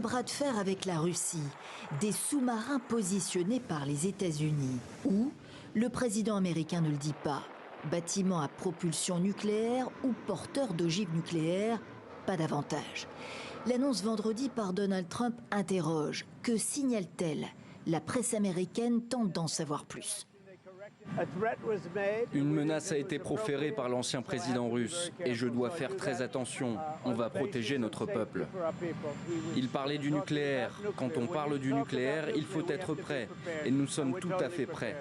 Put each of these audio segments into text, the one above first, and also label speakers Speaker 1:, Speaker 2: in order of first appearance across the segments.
Speaker 1: bras de fer avec la Russie, des sous-marins positionnés par les États-Unis. Où? Le président américain ne le dit pas. Bâtiments à propulsion nucléaire ou porteurs d'ogives nucléaires, pas davantage. L'annonce vendredi par Donald Trump interroge. Que signale-t-elle? La presse américaine tente d'en savoir plus.
Speaker 2: Une menace a été proférée par l'ancien président russe et je dois faire très attention. On va protéger notre peuple. Il parlait du nucléaire. Quand on parle du nucléaire, il faut être prêt. Et nous sommes tout à fait prêts.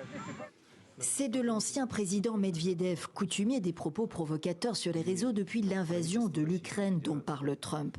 Speaker 1: C'est de l'ancien président Medvedev, coutumier des propos provocateurs sur les réseaux depuis l'invasion de l'Ukraine dont parle Trump.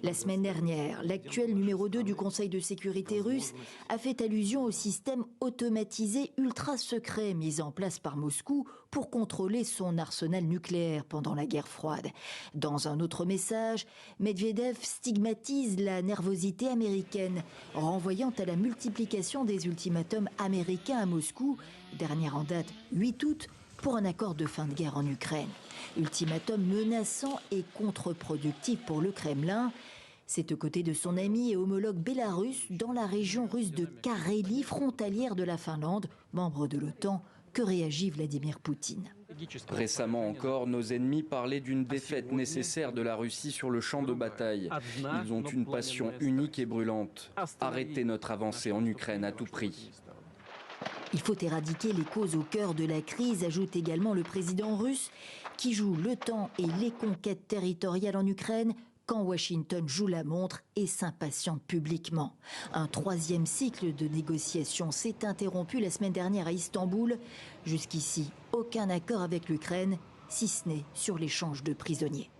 Speaker 1: La semaine dernière, l'actuel numéro 2 du Conseil de sécurité russe a fait allusion au système automatisé ultra secret mis en place par Moscou pour contrôler son arsenal nucléaire pendant la guerre froide. Dans un autre message, Medvedev stigmatise la nervosité américaine, renvoyant à la multiplication des ultimatums américains à Moscou, dernière en date 8 août, pour un accord de fin de guerre en Ukraine. Ultimatum menaçant et contre-productif pour le Kremlin. C'est aux côtés de son ami et homologue bélarusse dans la région russe de Carélie, frontalière de la Finlande, membre de l'OTAN, que réagit Vladimir Poutine.
Speaker 2: Récemment encore, nos ennemis parlaient d'une défaite nécessaire de la Russie sur le champ de bataille. Ils ont une passion unique et brûlante. Arrêter notre avancée en Ukraine à tout prix.
Speaker 1: Il faut éradiquer les causes au cœur de la crise, ajoute également le président russe, qui joue le temps et les conquêtes territoriales en Ukraine quand Washington joue la montre et s'impatiente publiquement. Un troisième cycle de négociations s'est interrompu la semaine dernière à Istanbul. Jusqu'ici, aucun accord avec l'Ukraine, si ce n'est sur l'échange de prisonniers.